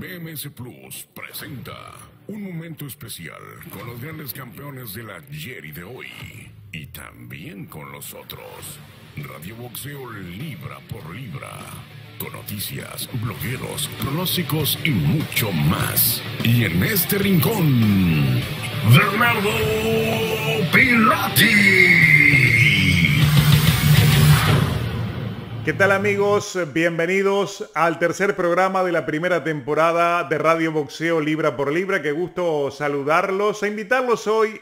BMS Plus presenta un momento especial con los grandes campeones del ayer y de hoy. Y también con los otros. Radio Boxeo libra por libra. Con noticias, blogueros, pronósticos y mucho más. Y en este rincón, Bernardo Pilati. ¿Qué tal, amigos? Bienvenidos al tercer programa de la primera temporada de Radio Boxeo Libra por Libra. Qué gusto saludarlos e invitarlos hoy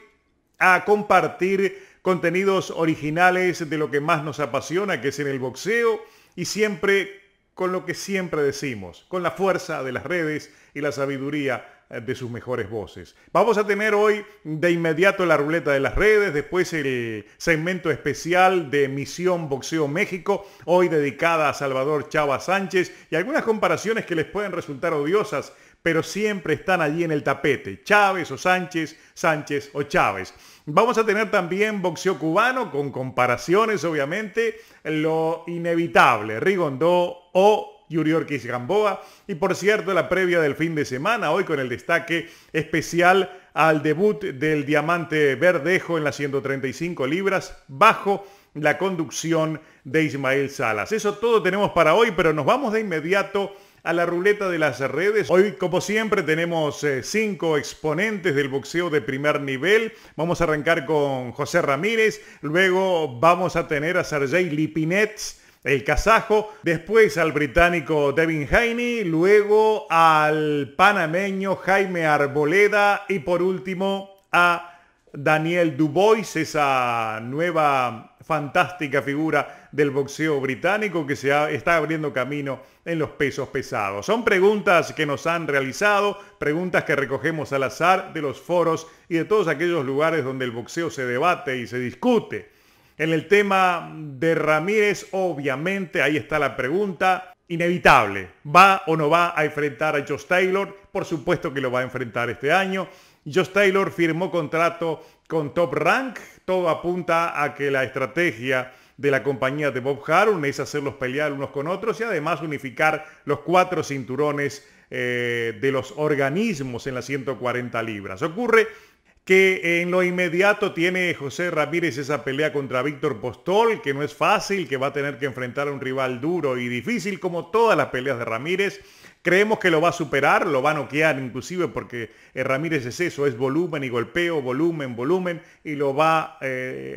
a compartir contenidos originales de lo que más nos apasiona, que es en el boxeo, y siempre con lo que siempre decimos, con la fuerza de las redes y la sabiduría de sus mejores voces. Vamos a tener hoy de inmediato la ruleta de las redes, después el segmento especial de Misión Boxeo México, hoy dedicada a Salvador Chava Sánchez, y algunas comparaciones que les pueden resultar odiosas, pero siempre están allí en el tapete, Chávez o Sánchez, Sánchez o Chávez. Vamos a tener también boxeo cubano, con comparaciones obviamente, lo inevitable, Rigondó o Yuriorkis Gamboa, y por cierto la previa del fin de semana, hoy con el destaque especial al debut del Diamante Verdejo en las 135 libras, bajo la conducción de Ismael Salas. Eso todo tenemos para hoy, pero nos vamos de inmediato a la ruleta de las redes. Hoy, como siempre, tenemos 5 exponentes del boxeo de primer nivel. Vamos a arrancar con José Ramírez, luego vamos a tener a Sergey Lipinets, el kazajo, después al británico Devin Haney, luego al panameño Jaime Arboleda y por último a Daniel Dubois, esa nueva fantástica figura del boxeo británico que está abriendo camino en los pesos pesados. Son preguntas que nos han realizado, preguntas que recogemos al azar de los foros y de todos aquellos lugares donde el boxeo se debate y se discute. En el tema de Ramírez, obviamente, ahí está la pregunta inevitable. ¿Va o no va a enfrentar a Josh Taylor? Por supuesto que lo va a enfrentar este año. Josh Taylor firmó contrato con Top Rank. Todo apunta a que la estrategia de la compañía de Bob Arum es hacerlos pelear unos con otros y además unificar los 4 cinturones de los organismos en las 140 libras. Ocurre que en lo inmediato tiene José Ramírez esa pelea contra Víctor Postol, que no es fácil, que va a tener que enfrentar a un rival duro y difícil, como todas las peleas de Ramírez. Creemos que lo va a superar, lo va a noquear inclusive, porque Ramírez es eso, es volumen y golpeo, volumen, y lo va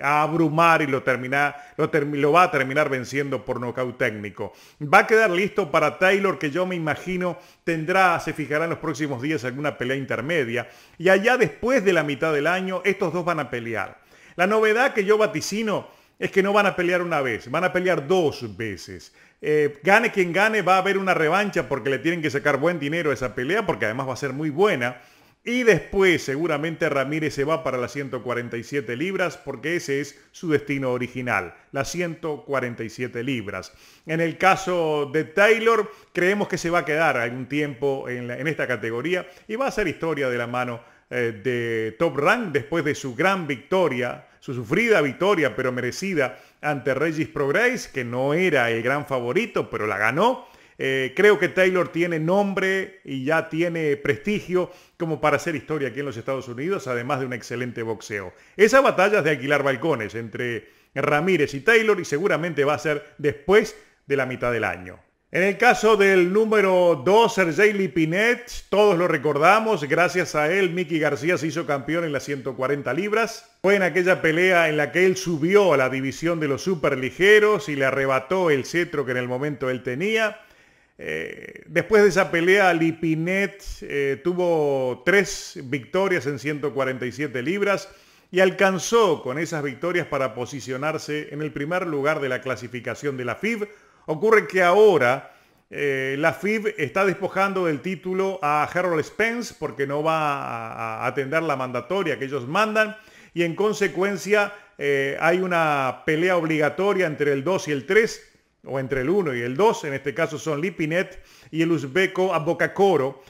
a abrumar y lo va a terminar venciendo por nocaut técnico. Va a quedar listo para Taylor, que yo me imagino se fijará en los próximos días alguna pelea intermedia, y allá después de la mitad del año estos dos van a pelear. La novedad que yo vaticino es que no van a pelear una vez, van a pelear 2 veces. Gane quien gane, va a haber una revancha porque le tienen que sacar buen dinero a esa pelea, porque además va a ser muy buena. Y después seguramente Ramírez se va para las 147 libras, porque ese es su destino original, las 147 libras. En el caso de Taylor, creemos que se va a quedar algún tiempo en esta categoría y va a hacer historia de la mano de Top Rank después de su gran victoria, su sufrida victoria pero merecida ante Regis Prograis, que no era el gran favorito pero la ganó. Creo que Taylor tiene nombre y ya tiene prestigio como para hacer historia aquí en los Estados Unidos, además de un excelente boxeo. Esa batalla es de alquilar balcones entre Ramírez y Taylor y seguramente va a ser después de la mitad del año. En el caso del número 2, Sergey Lipinets, todos lo recordamos, gracias a él Mickey García se hizo campeón en las 140 libras. Fue en aquella pelea en la que él subió a la división de los superligeros y le arrebató el cetro que en el momento él tenía. Después de esa pelea, Lipinets tuvo 3 victorias en 147 libras y alcanzó con esas victorias para posicionarse en el primer lugar de la clasificación de la FIB. Ocurre que ahora la FIB está despojando del título a Harold Spence porque no va a atender la mandatoria que ellos mandan y en consecuencia hay una pelea obligatoria entre el 2 y el 3 o entre el 1 y el 2, en este caso son Lipinets y el uzbeco Abokakoro,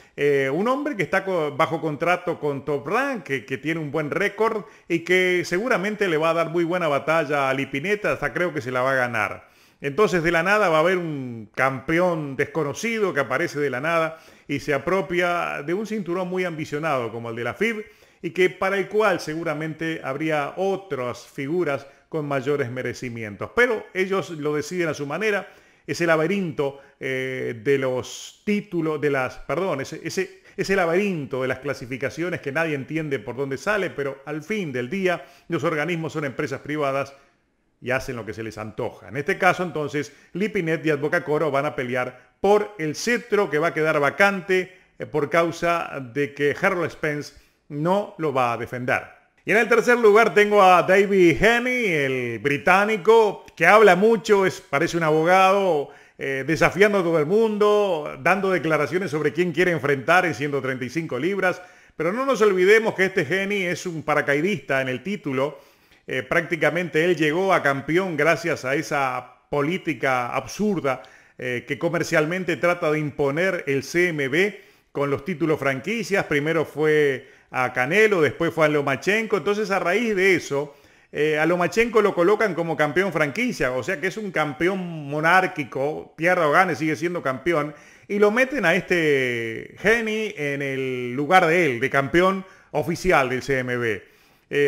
un hombre que está bajo contrato con Top Rank, que tiene un buen récord y que seguramente le va a dar muy buena batalla a Lipinets, hasta creo que se la va a ganar. Entonces de la nada va a haber un campeón desconocido que aparece de la nada y se apropia de un cinturón muy ambicionado como el de la FIB y que para el cual seguramente habría otras figuras con mayores merecimientos. Pero ellos lo deciden a su manera. Ese laberinto de los títulos, ese laberinto de las clasificaciones que nadie entiende por dónde sale, pero al fin del día los organismos son empresas privadas y hacen lo que se les antoja. En este caso, entonces, Lipinets y Adbocacoro van a pelear por el cetro que va a quedar vacante por causa de que Errol Spence no lo va a defender. Y en el tercer lugar tengo a David Haney, el británico, que habla mucho, parece un abogado, desafiando a todo el mundo, dando declaraciones sobre quién quiere enfrentar en 135 libras. Pero no nos olvidemos que este Haney es un paracaidista en el título. Prácticamente él llegó a campeón gracias a esa política absurda que comercialmente trata de imponer el CMB con los títulos franquicias. Primero fue a Canelo, después fue a Lomachenko. Entonces, a raíz de eso, a Lomachenko lo colocan como campeón franquicia, o sea que es un campeón monárquico, pierda o gane, sigue siendo campeón, y lo meten a este Haney en el lugar de él, de campeón oficial del CMB.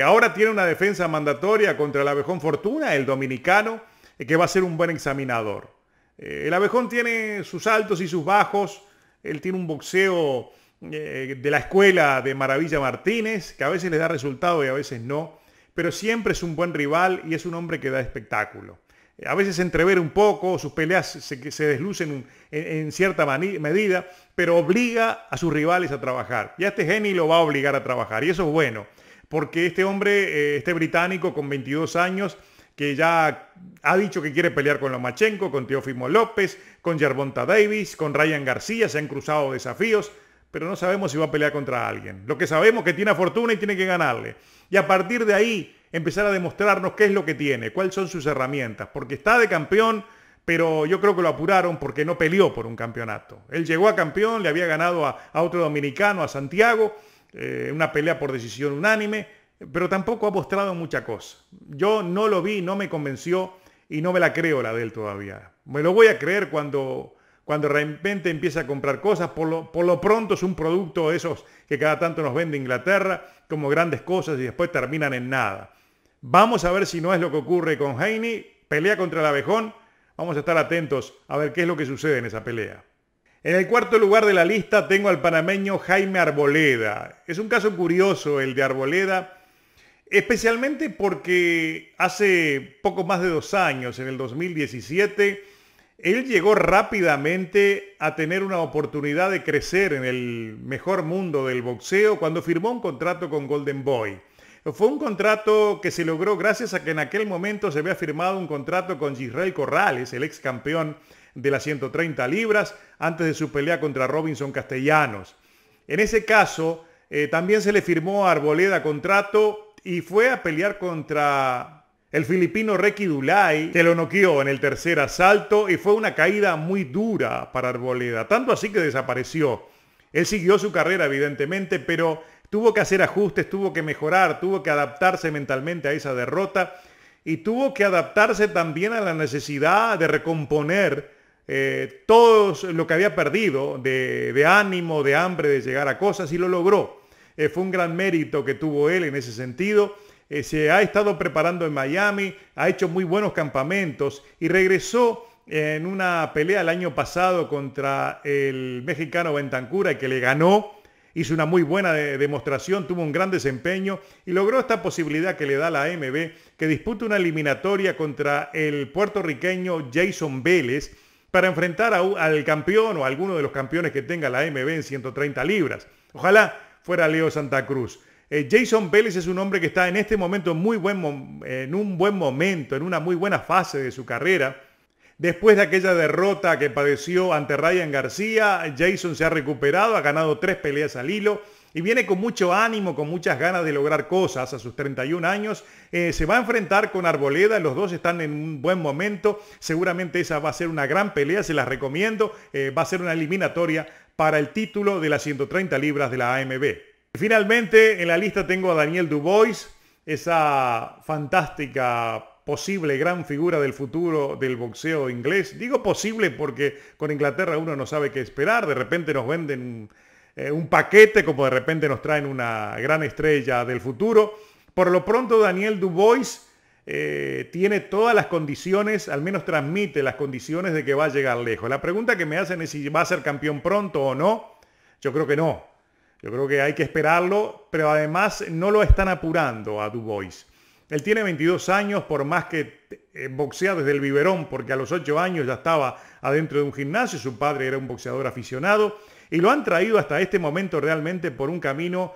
Ahora tiene una defensa mandatoria contra el Abejón Fortuna, el dominicano, que va a ser un buen examinador. El Abejón tiene sus altos y sus bajos. Él tiene un boxeo de la escuela de Maravilla Martínez, que a veces le da resultado y a veces no, pero siempre es un buen rival y es un hombre que da espectáculo. A veces se entrevera un poco, sus peleas se deslucen en cierta medida, pero obliga a sus rivales a trabajar. Y a este Haney lo va a obligar a trabajar, y eso es bueno, porque este hombre, este británico con 22 años, que ya ha dicho que quiere pelear con Lomachenko, con Teófimo López, con Gervonta Davis, con Ryan García, se han cruzado desafíos, pero no sabemos si va a pelear contra alguien. Lo que sabemos es que tiene a Fortuna y tiene que ganarle. Y a partir de ahí empezar a demostrarnos qué es lo que tiene, cuáles son sus herramientas, porque está de campeón, pero yo creo que lo apuraron porque no peleó por un campeonato. Él llegó a campeón, le había ganado a otro dominicano, a Santiago, una pelea por decisión unánime, pero tampoco ha mostrado mucha cosa. Yo no lo vi, no me convenció y no me la creo la de él todavía. Me lo voy a creer cuando de repente empieza a comprar cosas. Por lo pronto es un producto de esos que cada tanto nos vende Inglaterra como grandes cosas y después terminan en nada. Vamos a ver si no es lo que ocurre con Haney. Pelea contra el Abejón. Vamos a estar atentos a ver qué es lo que sucede en esa pelea. En el cuarto lugar de la lista tengo al panameño Jaime Arboleda. Es un caso curioso el de Arboleda, especialmente porque hace poco más de 2 años, en el 2017, él llegó rápidamente a tener una oportunidad de crecer en el mejor mundo del boxeo cuando firmó un contrato con Golden Boy. Fue un contrato que se logró gracias a que en aquel momento se había firmado un contrato con Gisrel Corrales, el ex campeón de las 130 libras, antes de su pelea contra Robinson Castellanos. En ese caso, también se le firmó a Arboleda contrato y fue a pelear contra el filipino Reky Dulay, que lo noqueó en el tercer asalto y fue una caída muy dura para Arboleda, tanto así que desapareció. Él siguió su carrera evidentemente, pero tuvo que hacer ajustes, tuvo que mejorar, tuvo que adaptarse mentalmente a esa derrota y tuvo que adaptarse también a la necesidad de recomponer todo lo que había perdido de ánimo, de hambre, de llegar a cosas, y lo logró. Fue un gran mérito que tuvo él en ese sentido. Se ha estado preparando en Miami, ha hecho muy buenos campamentos y regresó en una pelea el año pasado contra el mexicano Bentancur, que le ganó. Hizo una muy buena demostración, tuvo un gran desempeño y logró esta posibilidad que le da la AMB, que disputa una eliminatoria contra el puertorriqueño Jason Vélez para enfrentar al campeón o a alguno de los campeones que tenga la AMB en 130 libras. Ojalá fuera Leo Santa Cruz. Jason Vélez es un hombre que está en este momento en un buen momento, en una muy buena fase de su carrera. Después de aquella derrota que padeció ante Ryan García, Jason se ha recuperado, ha ganado 3 peleas al hilo y viene con mucho ánimo, con muchas ganas de lograr cosas a sus 31 años. Se va a enfrentar con Arboleda, los dos están en un buen momento. Seguramente esa va a ser una gran pelea, se las recomiendo. Va a ser una eliminatoria para el título de las 130 libras de la AMB. Y finalmente en la lista tengo a Daniel Dubois, esa fantástica posible gran figura del futuro del boxeo inglés. Digo posible porque con Inglaterra uno no sabe qué esperar. De repente nos venden un paquete, como de repente nos traen una gran estrella del futuro. Por lo pronto, Daniel Dubois tiene todas las condiciones, al menos transmite las condiciones de que va a llegar lejos. La pregunta que me hacen es si va a ser campeón pronto o no. Yo creo que no. Yo creo que hay que esperarlo, pero además no lo están apurando a Dubois. Él tiene 22 años, por más que boxea desde el biberón, porque a los 8 años ya estaba adentro de un gimnasio. Su padre era un boxeador aficionado y lo han traído hasta este momento realmente por un camino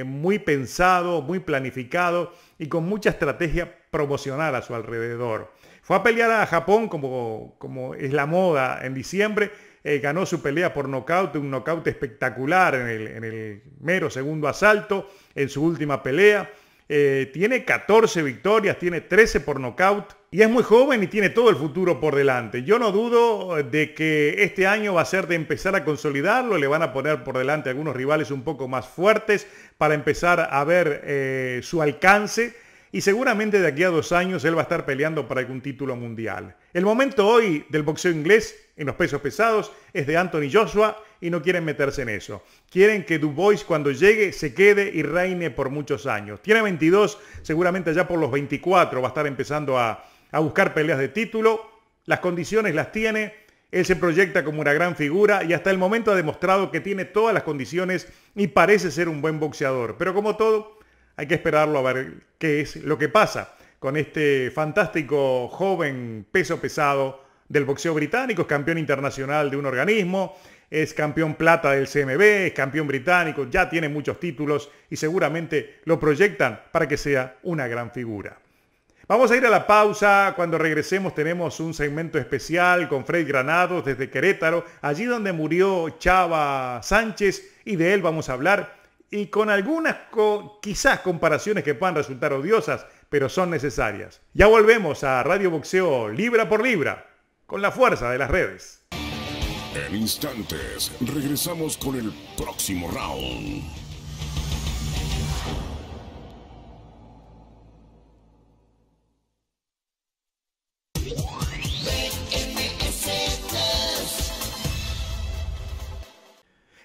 muy pensado, muy planificado y con mucha estrategia promocional a su alrededor. Fue a pelear a Japón como es la moda en diciembre. Ganó su pelea por nocaut, un nocaut espectacular en el mero segundo asalto, en su última pelea. Tiene 14 victorias, tiene 13 por nocaut y es muy joven y tiene todo el futuro por delante. Yo no dudo de que este año va a ser de empezar a consolidarlo, le van a poner por delante algunos rivales un poco más fuertes para empezar a ver su alcance. Y seguramente de aquí a 2 años él va a estar peleando para algún título mundial. El momento hoy del boxeo inglés en los pesos pesados es de Anthony Joshua y no quieren meterse en eso. Quieren que Dubois cuando llegue se quede y reine por muchos años. Tiene 22, seguramente ya por los 24 va a estar empezando a buscar peleas de título. Las condiciones las tiene. Él se proyecta como una gran figura y hasta el momento ha demostrado que tiene todas las condiciones y parece ser un buen boxeador. Pero como todo, hay que esperarlo a ver qué es lo que pasa con este fantástico joven peso pesado del boxeo británico. Es campeón internacional de un organismo, es campeón plata del CMB, es campeón británico, ya tiene muchos títulos y seguramente lo proyectan para que sea una gran figura. Vamos a ir a la pausa. Cuando regresemos tenemos un segmento especial con Fred Granados desde Querétaro, allí donde murió Chava Sánchez, y de él vamos a hablar. Y con algunas quizás comparaciones que puedan resultar odiosas, pero son necesarias. Ya volvemos a Radio Boxeo Libra por Libra, con la fuerza de las redes. En instantes, regresamos con el próximo round.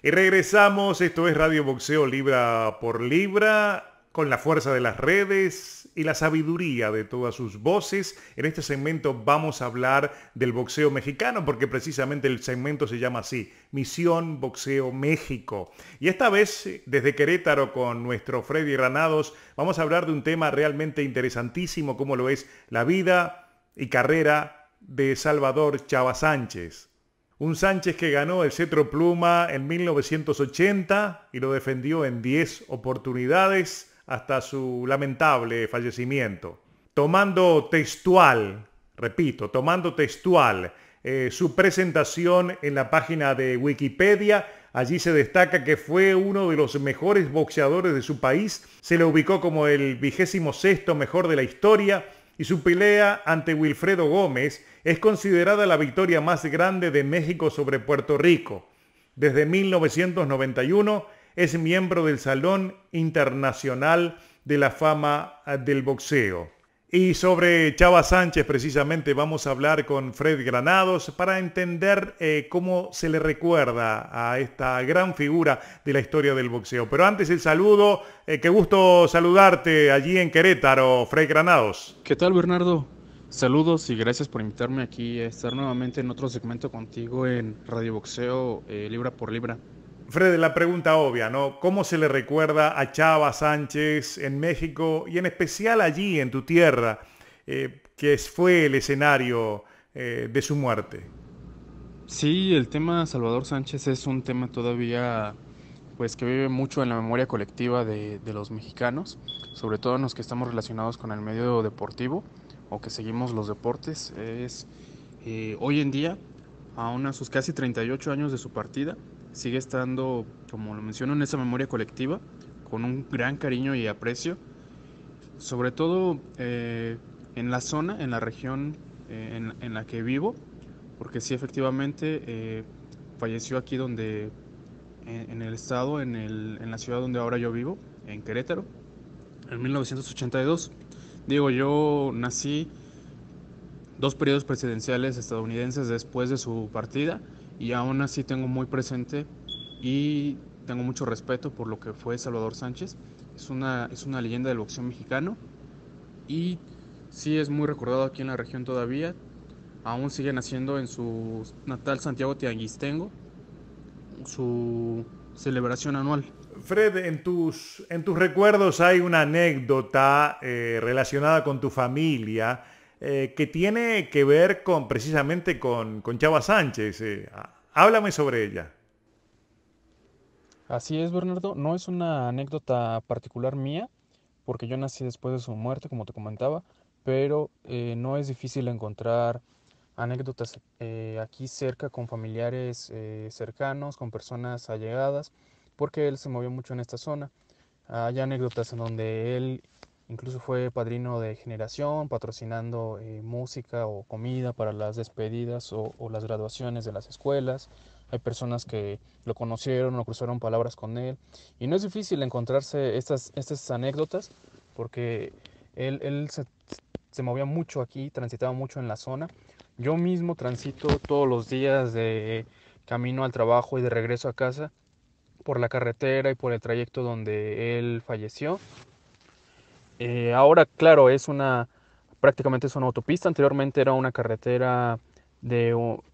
Y regresamos, esto es Radio Boxeo Libra por Libra, con la fuerza de las redes y la sabiduría de todas sus voces. En este segmento vamos a hablar del boxeo mexicano, porque precisamente el segmento se llama así, Misión Boxeo México. Y esta vez, desde Querétaro, con nuestro Freddy Granados, vamos a hablar de un tema realmente interesantísimo, como lo es la vida y carrera de Salvador Chava Sánchez. Un Sánchez que ganó el cetro pluma en 1980 y lo defendió en 10 oportunidades hasta su lamentable fallecimiento. Tomando textual su presentación en la página de Wikipedia, allí se destaca que fue uno de los mejores boxeadores de su país, se le ubicó como el 26º mejor de la historia, y su pelea ante Wilfredo Gómez es considerada la victoria más grande de México sobre Puerto Rico. Desde 1991 es miembro del Salón Internacional de la Fama del Boxeo. Y sobre Chava Sánchez precisamente vamos a hablar con Fred Granados para entender cómo se le recuerda a esta gran figura de la historia del boxeo. Pero antes el saludo, qué gusto saludarte allí en Querétaro, Fred Granados. ¿Qué tal, Bernardo? Saludos y gracias por invitarme aquí a estar nuevamente en otro segmento contigo en Radio Boxeo Libra por Libra. Fred, la pregunta obvia, ¿no? ¿Cómo se le recuerda a Chava Sánchez en México y en especial allí en tu tierra, que fue el escenario de su muerte? Sí, el tema Salvador Sánchez es un tema todavía pues que vive mucho en la memoria colectiva de los mexicanos, sobre todo en los que estamos relacionados con el medio deportivo o que seguimos los deportes. Hoy en día, aún a sus casi 38 años de su partida, sigue estando, como lo menciono, en esa memoria colectiva, con un gran cariño y aprecio, sobre todo en la zona, en la región en la que vivo, porque sí, efectivamente, falleció aquí donde, en el estado, en la ciudad donde ahora yo vivo, en Querétaro, en 1982. Digo, yo nací 2 periodos presidenciales estadounidenses después de su partida y aún así tengo muy presente y tengo mucho respeto por lo que fue Salvador Sánchez. Es una leyenda del boxeo mexicano y sí es muy recordado aquí en la región todavía. Aún siguen haciendo en su natal Santiago Tianguistengo su celebración anual. Fred, en tus recuerdos hay una anécdota relacionada con tu familia que tiene que ver con precisamente con Chava Sánchez. Háblame sobre ella. Así es, Bernardo. No es una anécdota particular mía, porque yo nací después de su muerte, como te comentaba, pero no es difícil encontrar anécdotas aquí cerca con familiares cercanos, con personas allegadas, porque él se movió mucho en esta zona. Hay anécdotas en donde él incluso fue padrino de generación, patrocinando música o comida para las despedidas o las graduaciones de las escuelas. Hay personas que lo conocieron o cruzaron palabras con él. Y no es difícil encontrarse estas anécdotas porque él se movía mucho aquí, transitaba mucho en la zona. Yo mismo transito todos los días de camino al trabajo y de regreso a casa por la carretera y por el trayecto donde él falleció. Ahora, claro, prácticamente es una autopista. Anteriormente era una carretera de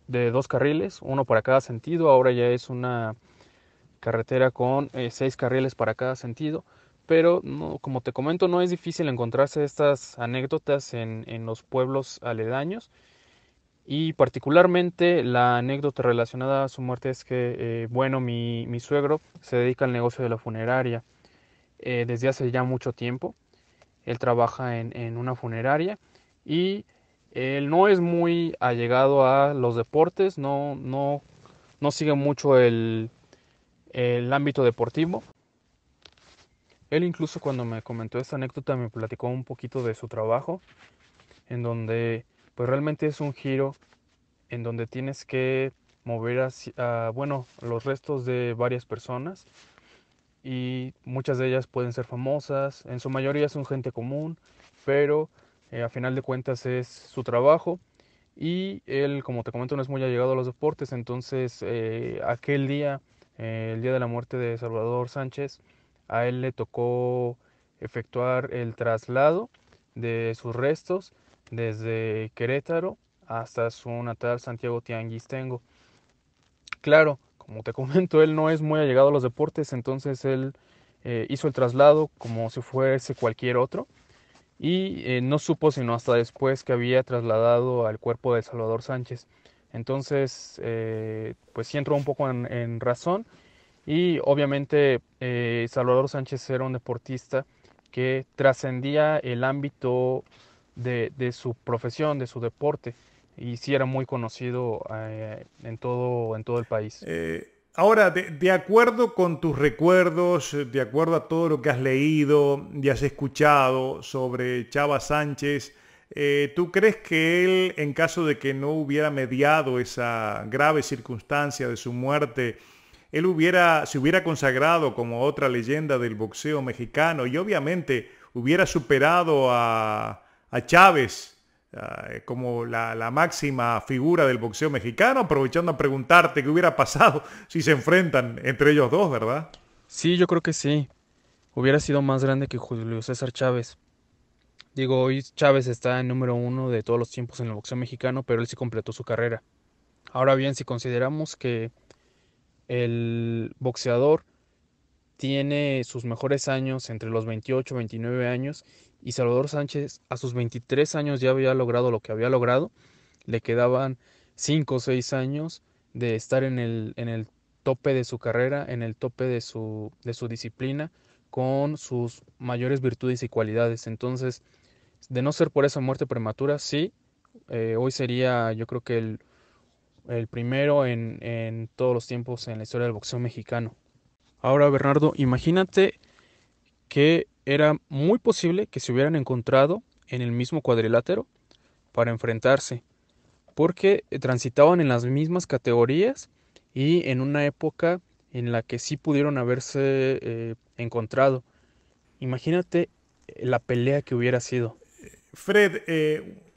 2 carriles, uno para cada sentido. Ahora ya es una carretera con 6 carriles para cada sentido. Pero no, como te comento, no es difícil encontrarse estas anécdotas en los pueblos aledaños. Y particularmente la anécdota relacionada a su muerte es que, bueno, mi suegro se dedica al negocio de la funeraria desde hace ya mucho tiempo. Él trabaja en una funeraria y él no es muy allegado a los deportes, no sigue mucho el ámbito deportivo. Él incluso cuando me comentó esta anécdota me platicó un poquito de su trabajo, en donde pues realmente es un giro en donde tienes que mover bueno, los restos de varias personas y muchas de ellas pueden ser famosas, en su mayoría son gente común, pero a final de cuentas es su trabajo y él, como te comento, no es muy allegado a los deportes, entonces aquel día, el día de la muerte de Salvador Sánchez, a él le tocó efectuar el traslado de sus restos desde Querétaro hasta su natal Santiago Tianguistengo. Claro, como te comento, él no es muy allegado a los deportes, entonces él hizo el traslado como si fuese cualquier otro y no supo sino hasta después que había trasladado al cuerpo de Salvador Sánchez. Entonces, pues sí entró un poco en razón y obviamente Salvador Sánchez era un deportista que trascendía el ámbito de su profesión, de su deporte, y sí era muy conocido en todo el país. Ahora, de acuerdo con tus recuerdos, de acuerdo a todo lo que has leído y has escuchado sobre Chava Sánchez, ¿tú crees que él, en caso de que no hubiera mediado esa grave circunstancia de su muerte, se hubiera consagrado como otra leyenda del boxeo mexicano y obviamente hubiera superado a Chávez como la máxima figura del boxeo mexicano, aprovechando a preguntarte qué hubiera pasado si se enfrentan entre ellos dos, ¿verdad? Sí, yo creo que sí. Hubiera sido más grande que Julio César Chávez. Digo, hoy Chávez está en número 1 de todos los tiempos en el boxeo mexicano, pero él sí completó su carrera. Ahora bien, si consideramos que el boxeador tiene sus mejores años entre los 28 y 29 años y Salvador Sánchez a sus 23 años ya había logrado lo que había logrado, le quedaban 5 o 6 años de estar en el tope de su carrera, en el tope de su disciplina, con sus mayores virtudes y cualidades. Entonces, de no ser por esa muerte prematura, sí, hoy sería yo creo que el primero en todos los tiempos en la historia del boxeo mexicano. Ahora, Bernardo, imagínate que era muy posible que se hubieran encontrado en el mismo cuadrilátero para enfrentarse, porque transitaban en las mismas categorías y en una época en la que sí pudieron haberse encontrado. Imagínate la pelea que hubiera sido. Fred,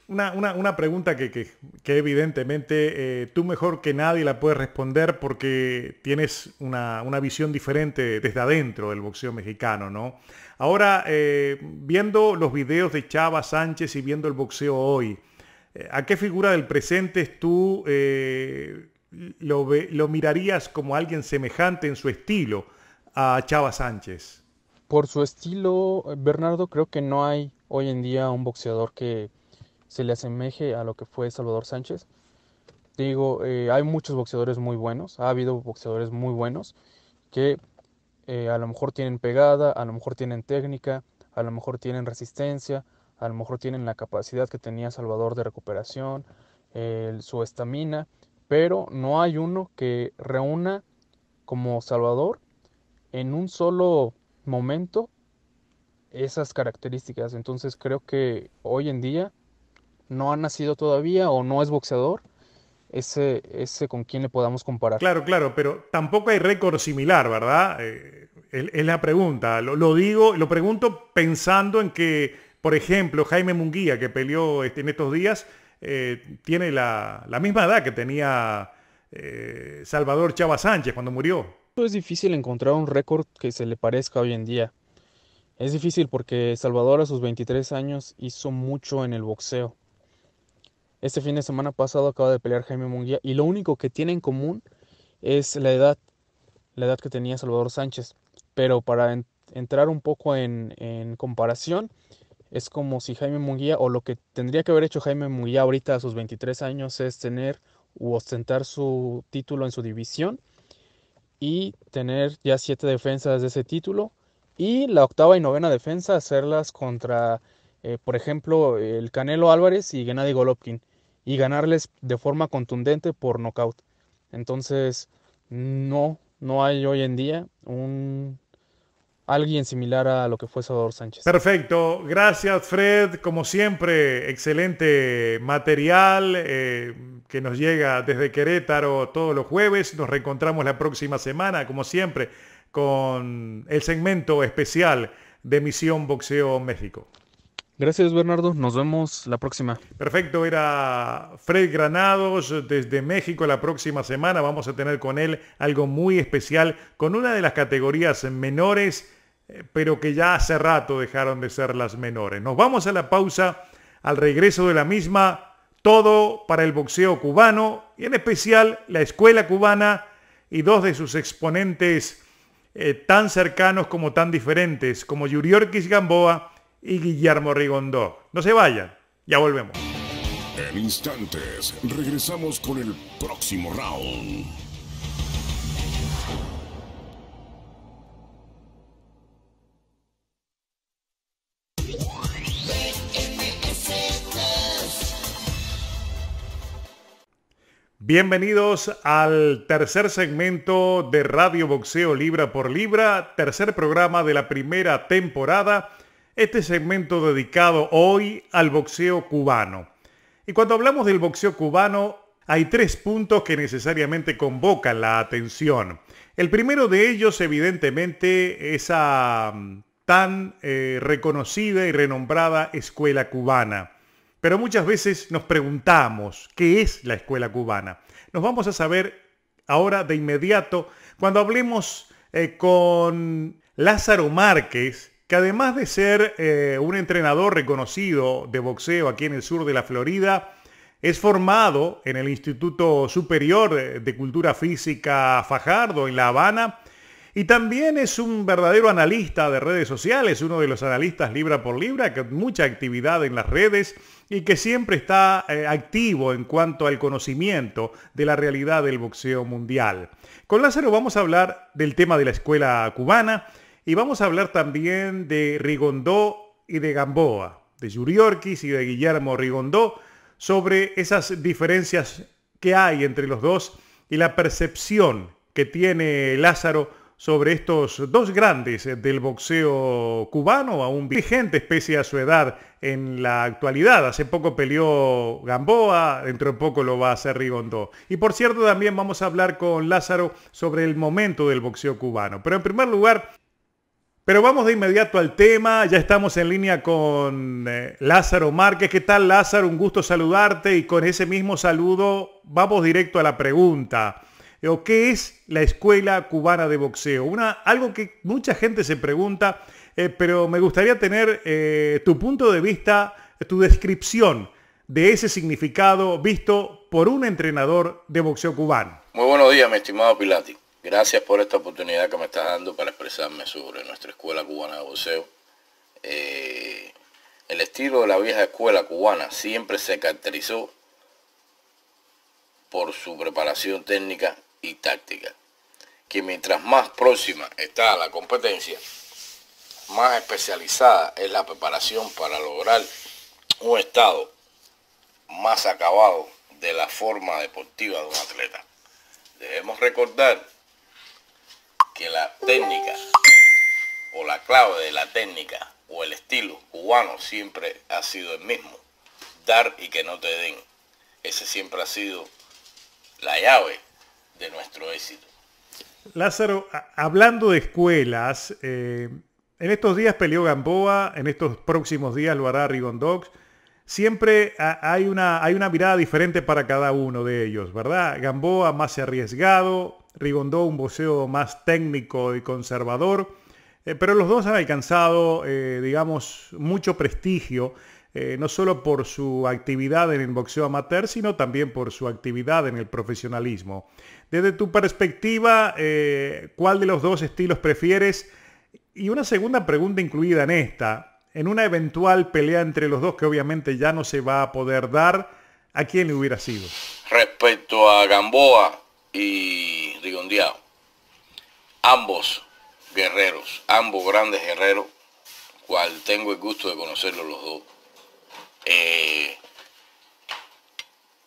una pregunta que evidentemente tú mejor que nadie la puedes responder porque tienes una visión diferente desde adentro del boxeo mexicano, ¿no? Ahora, viendo los videos de Chava Sánchez y viendo el boxeo hoy, ¿a qué figura del presente tú lo mirarías como alguien semejante en su estilo a Chava Sánchez? Por su estilo, Bernardo, creo que no hay hoy en día un boxeador que se le asemeje a lo que fue Salvador Sánchez. Digo, hay muchos boxeadores muy buenos, ha habido boxeadores muy buenos que a lo mejor tienen pegada, a lo mejor tienen técnica, a lo mejor tienen resistencia, a lo mejor tienen la capacidad que tenía Salvador de recuperación, su estamina, pero no hay uno que reúna como Salvador en un solo momento esas características. Entonces creo que hoy en día no ha nacido todavía o no es boxeador ese con quien le podamos comparar. Claro, claro, pero tampoco hay récord similar, ¿verdad? Es la pregunta. Lo digo, lo pregunto pensando en que, por ejemplo, Jaime Munguía, que peleó en estos días, tiene la misma edad que tenía Salvador Chava Sánchez cuando murió. Es difícil encontrar un récord que se le parezca hoy en día. Es difícil porque Salvador a sus 23 años hizo mucho en el boxeo. Este fin de semana pasado acaba de pelear Jaime Munguía y lo único que tiene en común es la edad que tenía Salvador Sánchez. Pero para entrar un poco en comparación, es como si Jaime Munguía, o lo que tendría que haber hecho Jaime Munguía ahorita a sus 23 años es tener u ostentar su título en su división y tener ya 7 defensas de ese título y la octava y novena defensa hacerlas contra, por ejemplo, el Canelo Álvarez y Gennady Golovkin y ganarles de forma contundente por nocaut. Entonces, no hay hoy en día alguien similar a lo que fue Salvador Sánchez. Perfecto, gracias Fred, como siempre, excelente material que nos llega desde Querétaro todos los jueves. Nos reencontramos la próxima semana, como siempre, con el segmento especial de Misión Boxeo México. Gracias, Bernardo, nos vemos la próxima. Perfecto, era Fred Granados desde México. La próxima semana vamos a tener con él algo muy especial con una de las categorías menores, pero que ya hace rato dejaron de ser las menores. Nos vamos a la pausa. Al regreso de la misma, todo para el boxeo cubano y en especial la escuela cubana y dos de sus exponentes tan cercanos como tan diferentes, como Yuriorkis Gamboa y Guillermo Rigondó. No se vayan, ya volvemos. En instantes regresamos con el próximo round. Bienvenidos al tercer segmento de Radio Boxeo Libra por Libra, tercer programa de la primera temporada. Este segmento dedicado hoy al boxeo cubano. Y cuando hablamos del boxeo cubano, hay 3 puntos que necesariamente convocan la atención. El primero de ellos, evidentemente, esa tan reconocida y renombrada escuela cubana. Pero muchas veces nos preguntamos, ¿qué es la escuela cubana? Nos vamos a saber ahora de inmediato cuando hablemos con Lázaro Márquez, que además de ser un entrenador reconocido de boxeo aquí en el sur de la Florida, es formado en el Instituto Superior de Cultura Física Fajardo en La Habana y también es un verdadero analista de redes sociales, uno de los analistas libra por libra, con mucha actividad en las redes y que siempre está activo en cuanto al conocimiento de la realidad del boxeo mundial. Con Lázaro vamos a hablar del tema de la escuela cubana y vamos a hablar también de Rigondó y de Gamboa, de Yuriorkis y de Guillermo Rigondó, sobre esas diferencias que hay entre los dos y la percepción que tiene Lázaro sobre estos dos grandes del boxeo cubano, aún vigentes pese a su edad en la actualidad. Hace poco peleó Gamboa, dentro de poco lo va a hacer Rigondó. Y por cierto, también vamos a hablar con Lázaro sobre el momento del boxeo cubano. Pero en primer lugar, Pero vamos de inmediato al tema. Ya estamos en línea con Lázaro Márquez. ¿Qué tal, Lázaro? Un gusto saludarte y con ese mismo saludo vamos directo a la pregunta. ¿Qué es la Escuela Cubana de Boxeo? Algo que mucha gente se pregunta, pero me gustaría tener tu punto de vista, tu descripción de ese significado visto por un entrenador de boxeo cubano. Muy buenos días, mi estimado Pilati. Gracias por esta oportunidad que me estás dando para expresarme sobre nuestra Escuela Cubana de Boxeo. El estilo de la vieja escuela cubana siempre se caracterizó por su preparación técnica y táctica, que mientras más próxima está a la competencia, más especializada es la preparación para lograr un estado más acabado de la forma deportiva de un atleta. Debemos recordar que la técnica o la clave de la técnica o el estilo cubano siempre ha sido el mismo: dar y que no te den. Ese siempre ha sido la llave de nuestro éxito. Lázaro, hablando de escuelas, en estos días peleó Gamboa, en estos próximos días lo hará Rigondeaux. Siempre hay una mirada diferente para cada uno de ellos, ¿verdad? Gamboa más arriesgado, Rigondeaux un boxeo más técnico y conservador, pero los dos han alcanzado, digamos, mucho prestigio, no solo por su actividad en el boxeo amateur, sino también por su actividad en el profesionalismo. Desde tu perspectiva, ¿cuál de los dos estilos prefieres? Y una segunda pregunta incluida en esta: en una eventual pelea entre los dos, que obviamente ya no se va a poder dar, ¿a quién le hubiera sido? Respecto a Gamboa y Rigondeaux, ambos guerreros, ambos grandes guerreros, cual tengo el gusto de conocerlos los dos.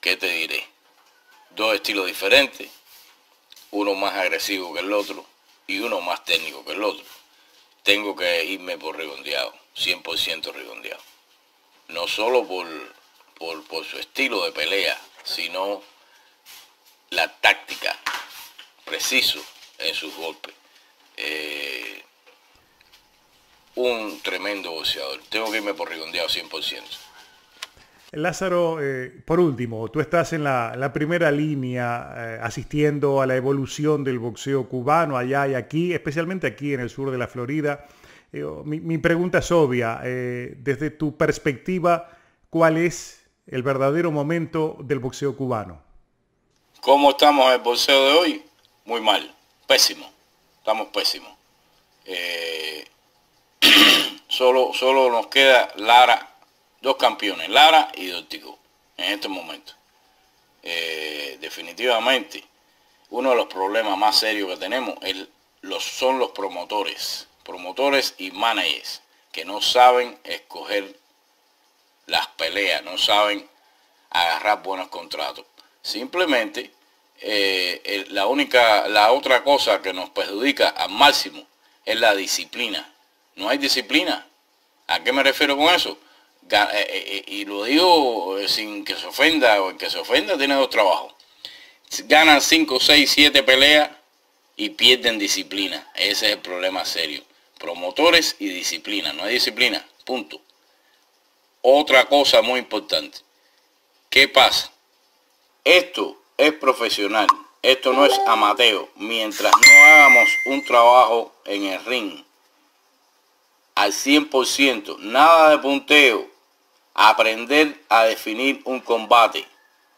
¿Qué te diré? Dos estilos diferentes, uno más agresivo que el otro y uno más técnico que el otro. Tengo que irme por Rigondeaux, 100% Rigondeaux. No solo por su estilo de pelea, sino la táctica, preciso en sus golpes. Un tremendo boxeador. Tengo que irme por Rigondeaux 100%. Lázaro, por último, tú estás en la primera línea asistiendo a la evolución del boxeo cubano allá y aquí, especialmente aquí en el sur de la Florida. Mi pregunta es obvia. Desde tu perspectiva, ¿cuál es el verdadero momento del boxeo cubano? ¿Cómo estamos en el boxeo de hoy? Muy mal, pésimo. Estamos pésimos. Solo nos queda Lara. Dos campeones, Lara y Dórtico, en este momento. Definitivamente, uno de los problemas más serios que tenemos son los promotores y managers, que no saben escoger las peleas, no saben agarrar buenos contratos. Simplemente, la otra cosa que nos perjudica al máximo es la disciplina. No hay disciplina. ¿A qué me refiero con eso? Y lo digo sin que se ofenda, o el que se ofenda tiene dos trabajos. Ganan 5, 6, 7 peleas y pierden disciplina. Ese es el problema serio. Promotores y disciplina. No hay disciplina, punto. Otra cosa muy importante. ¿Qué pasa? Esto es profesional. Esto no es amateur. Mientras no hagamos un trabajo en el ring al 100%, nada de punteo, aprender a definir un combate,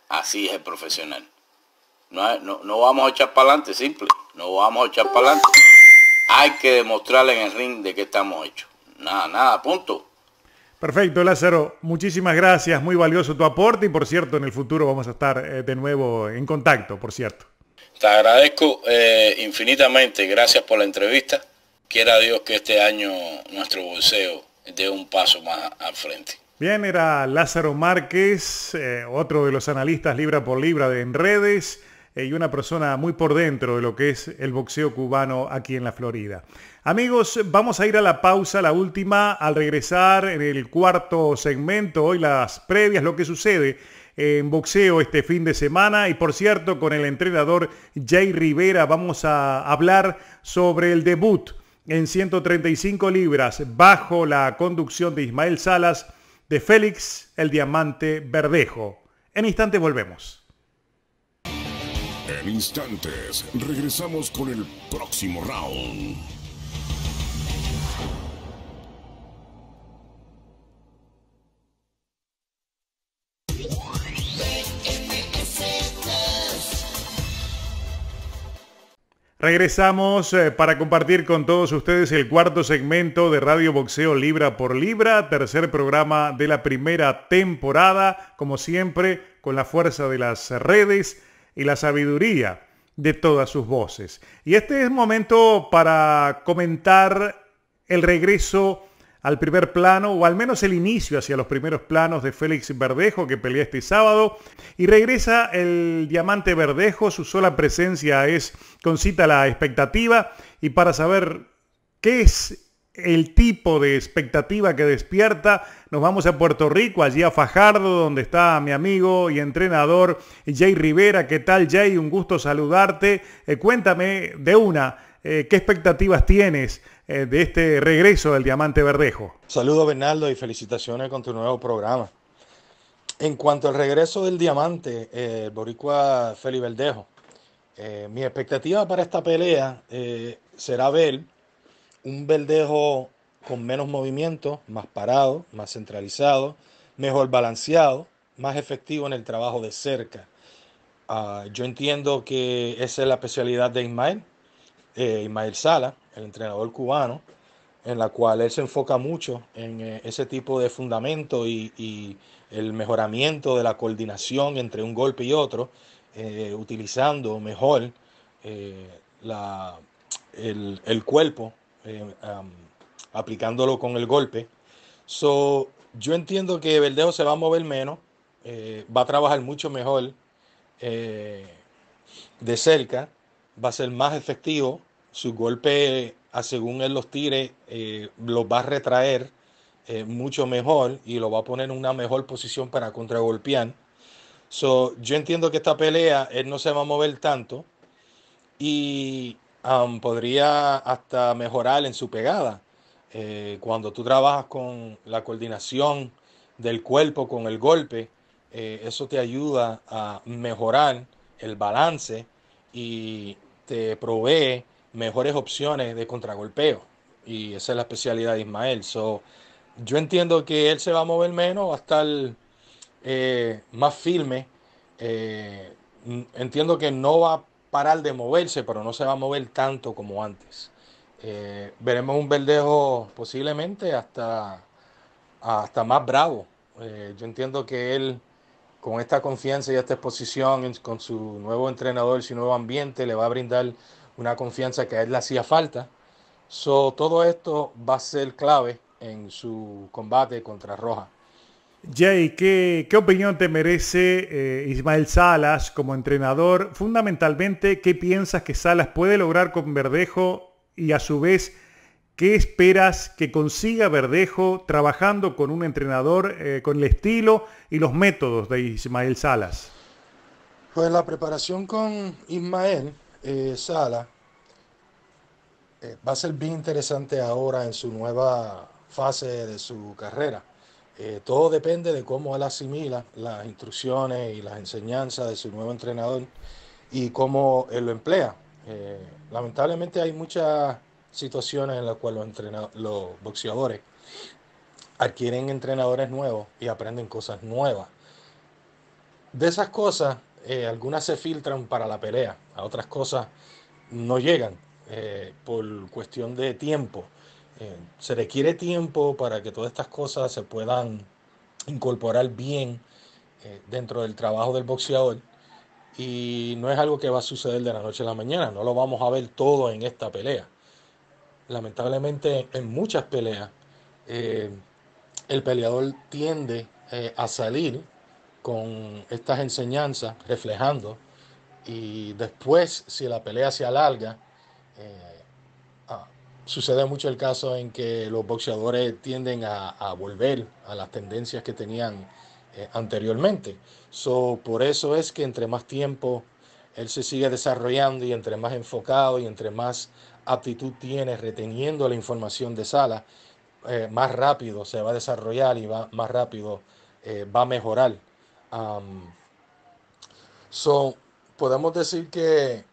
así es el profesional. No vamos a echar para adelante, simple, no vamos a echar para adelante. Hay que demostrarle en el ring de qué estamos hechos. Nada, punto. Perfecto, Lázaro, muchísimas gracias, muy valioso tu aporte y por cierto, en el futuro vamos a estar de nuevo en contacto, por cierto. Te agradezco infinitamente, gracias por la entrevista. Quiera Dios que este año nuestro boxeo dé un paso más al frente. Bien, era Lázaro Márquez, otro de los analistas libra por libra en redes y una persona muy por dentro de lo que es el boxeo cubano aquí en la Florida. Amigos, vamos a ir a la pausa, la última, al regresar en el cuarto segmento, hoy las previas, lo que sucede en boxeo este fin de semana. Y por cierto, con el entrenador Jay Rivera vamos a hablar sobre el debut en 135 libras, bajo la conducción de Ismael Salas, de Félix el Diamante Verdejo. En instantes volvemos. En instantes regresamos con el próximo round. Regresamos para compartir con todos ustedes el cuarto segmento de Radio Boxeo Libra por Libra, tercer programa de la primera temporada, como siempre, con la fuerza de las redes y la sabiduría de todas sus voces. Y este es momento para comentar el regreso al primer plano, o al menos el inicio hacia los primeros planos de Félix Verdejo, que pelea este sábado, y regresa el Diamante Verdejo. Su sola presencia concita la expectativa, y para saber qué es el tipo de expectativa que despierta, nos vamos a Puerto Rico, allí a Fajardo, donde está mi amigo y entrenador Jay Rivera. ¿Qué tal, Jay? Un gusto saludarte. Cuéntame de una, ¿qué expectativas tienes de este regreso del Diamante Verdejo? Saludos, Bernardo, y felicitaciones con tu nuevo programa. En cuanto al regreso del Diamante, el boricua Félix Verdejo, mi expectativa para esta pelea será ver un Verdejo con menos movimiento, más parado, más centralizado, mejor balanceado, más efectivo en el trabajo de cerca. Yo entiendo que esa es la especialidad de Ismael Salas, el entrenador cubano, en la cual él se enfoca mucho en ese tipo de fundamento y el mejoramiento de la coordinación entre un golpe y otro, utilizando mejor el cuerpo, aplicándolo con el golpe. Yo entiendo que Verdejo se va a mover menos, va a trabajar mucho mejor de cerca, va a ser más efectivo. Su golpe, según él los tire, los va a retraer mucho mejor y lo va a poner en una mejor posición para contragolpear. Yo entiendo que esta pelea él no se va a mover tanto y podría hasta mejorar en su pegada. Cuando tú trabajas con la coordinación del cuerpo con el golpe, eso te ayuda a mejorar el balance y te provee mejores opciones de contragolpeo, y esa es la especialidad de Ismael. Yo entiendo que él se va a mover menos, va a estar más firme. Entiendo que no va a parar de moverse, pero no se va a mover tanto como antes. Veremos un Verdejo posiblemente hasta más bravo. Yo entiendo que él, con esta confianza y esta exposición con su nuevo entrenador, su nuevo ambiente, le va a brindar una confianza que a él le hacía falta. Todo esto va a ser clave en su combate contra Rojas. Jay, ¿qué opinión te merece Ismael Salas como entrenador? Fundamentalmente, ¿qué piensas que Salas puede lograr con Verdejo? Y a su vez, ¿qué esperas que consiga Verdejo trabajando con un entrenador con el estilo y los métodos de Ismael Salas? Pues la preparación con Ismael Salas va a ser bien interesante ahora en su nueva fase de su carrera. Todo depende de cómo él asimila las instrucciones y las enseñanzas de su nuevo entrenador y cómo él lo emplea. Lamentablemente hay muchas situaciones en las cuales los boxeadores adquieren entrenadores nuevos y aprenden cosas nuevas. De esas cosas, algunas se filtran para la pelea, a otras cosas no llegan por cuestión de tiempo. Se requiere tiempo para que todas estas cosas se puedan incorporar bien dentro del trabajo del boxeador, y no es algo que va a suceder de la noche a la mañana. No lo vamos a ver todo en esta pelea. Lamentablemente, en muchas peleas el peleador tiende a salir con estas enseñanzas reflejando, y después, si la pelea se alarga, sucede mucho el caso en que los boxeadores tienden a volver a las tendencias que tenían anteriormente. Por eso es que entre más tiempo él se sigue desarrollando y entre más enfocado y entre más aptitud tiene reteniendo la información de Salas, más rápido se va a desarrollar y más rápido va a mejorar. So, podemos decir que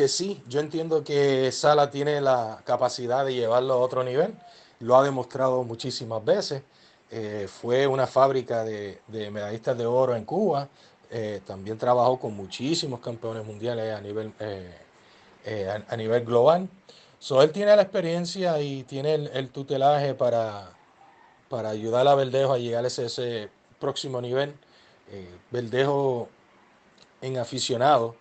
sí, yo entiendo que Salas tiene la capacidad de llevarlo a otro nivel. Lo ha demostrado muchísimas veces. Fue una fábrica de medallistas de oro en Cuba. También trabajó con muchísimos campeones mundiales a nivel global. So, él tiene la experiencia y tiene el tutelaje para ayudar a Verdejo a llegar a ese próximo nivel. Verdejo en aficionado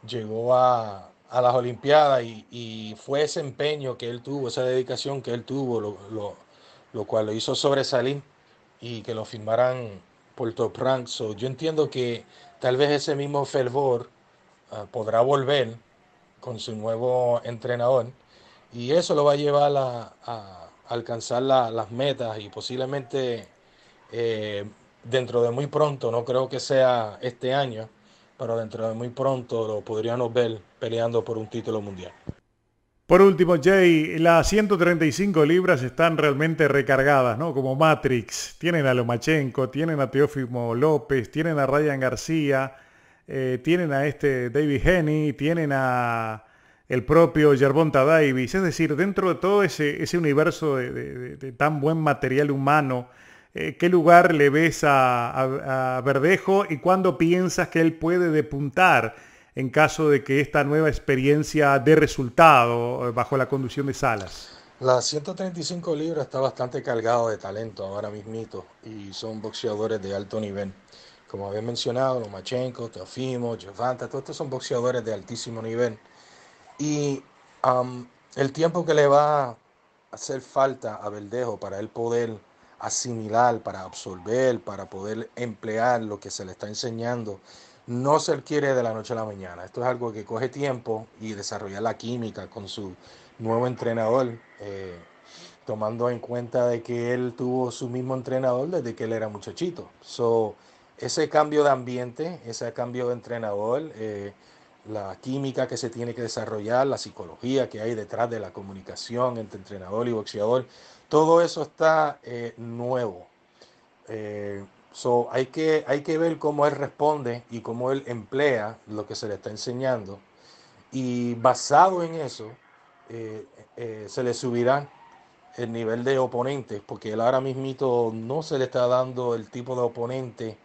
llegó a las Olimpiadas y fue ese empeño que él tuvo, esa dedicación que él tuvo, lo cual lo hizo sobresalir y que lo firmaran por Top Rank. So, yo entiendo que tal vez ese mismo fervor podrá volver con su nuevo entrenador y eso lo va a llevar a alcanzar las metas y posiblemente dentro de muy pronto, no creo que sea este año, pero dentro de muy pronto lo podríamos ver peleando por un título mundial. Por último, Jay, las 135 libras están realmente recargadas, ¿no? Como Matrix. Tienen a Lomachenko, tienen a Teófimo López, tienen a Ryan García, tienen a David Haney, tienen a el propio Gervonta Davis. Es decir, dentro de todo ese universo de tan buen material humano, ¿qué lugar le ves a Verdejo y cuándo piensas que él puede depuntar en caso de que esta nueva experiencia dé resultado bajo la conducción de Salas? Las 135 libras está bastante cargado de talento ahora mismito y son boxeadores de alto nivel. Como había mencionado, Lomachenko, Teófimo, Gervonta, todos estos son boxeadores de altísimo nivel. Y el tiempo que le va a hacer falta a Verdejo para él poder asimilar, para absorber, para poder emplear lo que se le está enseñando, no se adquiere de la noche a la mañana. Esto es algo que coge tiempo y desarrollar la química con su nuevo entrenador, tomando en cuenta de que él tuvo su mismo entrenador desde que él era muchachito. So, ese cambio de ambiente, ese cambio de entrenador, la química que se tiene que desarrollar, la psicología que hay detrás de la comunicación entre entrenador y boxeador, todo eso está nuevo. So, hay que ver cómo él responde y cómo él emplea lo que se le está enseñando. Y basado en eso, se le subirá el nivel de oponentes, porque él ahora mismito no se le está dando el tipo de oponente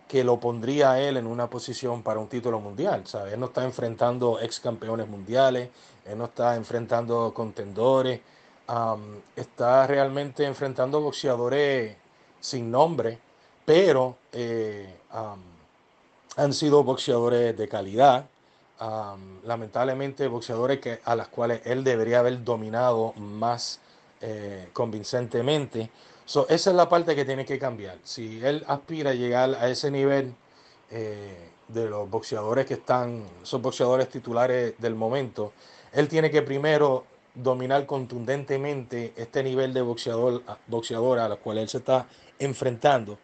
que lo pondría a él en una posición para un título mundial, ¿sabes? Él no está enfrentando ex campeones mundiales, él no está enfrentando contendores, está realmente enfrentando boxeadores sin nombre, pero han sido boxeadores de calidad, lamentablemente boxeadores a las cuales él debería haber dominado más convincentemente. So, esa es la parte que tiene que cambiar. Si él aspira a llegar a ese nivel de los boxeadores que son boxeadores titulares del momento, él tiene que primero dominar contundentemente este nivel de boxeador a los cuales él se está enfrentando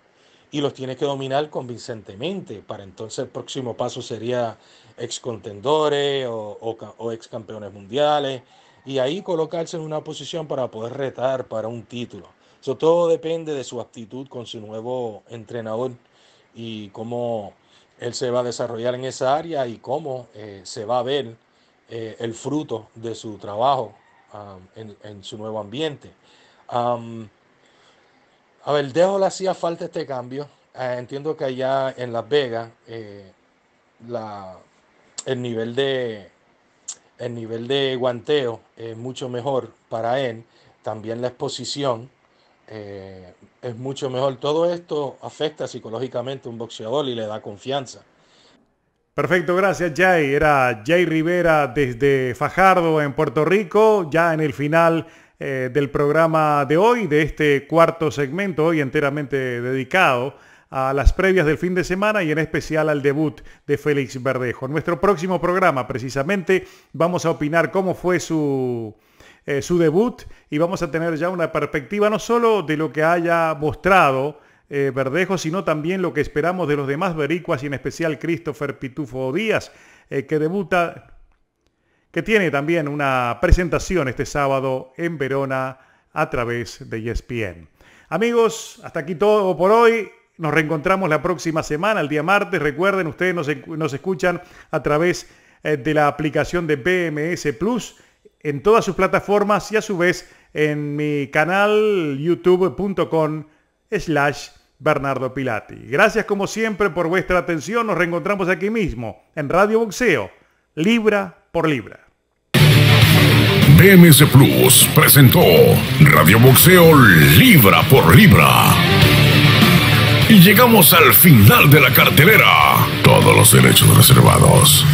y los tiene que dominar convincentemente. Para entonces el próximo paso sería ex contendores o ex campeones mundiales y ahí colocarse en una posición para poder retar para un título. So, todo depende de su aptitud con su nuevo entrenador y cómo él se va a desarrollar en esa área y cómo se va a ver el fruto de su trabajo en su nuevo ambiente. A Verdejo le hacía falta este cambio. Entiendo que allá en Las Vegas el nivel de guanteo es mucho mejor para él. También la exposición es mucho mejor. Todo esto afecta psicológicamente a un boxeador y le da confianza. Perfecto, gracias Jay. Era Jay Rivera desde Fajardo en Puerto Rico, ya en el final del programa de hoy, de este cuarto segmento, hoy enteramente dedicado a las previas del fin de semana y en especial al debut de Félix Verdejo. En nuestro próximo programa, precisamente, vamos a opinar cómo fue su debut y vamos a tener ya una perspectiva no solo de lo que haya mostrado Verdejo, sino también lo que esperamos de los demás boricuas y en especial Christopher Pitufo Díaz, que debuta que tiene también una presentación este sábado en Verona a través de ESPN. Amigos, hasta aquí todo por hoy. Nos reencontramos la próxima semana, el día martes. Recuerden, ustedes nos escuchan a través de la aplicación de BMS Plus en todas sus plataformas y a su vez en mi canal youtube.com/Bernardo Pilati. Gracias como siempre por vuestra atención. Nos reencontramos aquí mismo en Radio Boxeo, libra por libra. BMS Plus presentó Radio Boxeo Libra por Libra. Y llegamos al final de la cartelera. Todos los derechos reservados.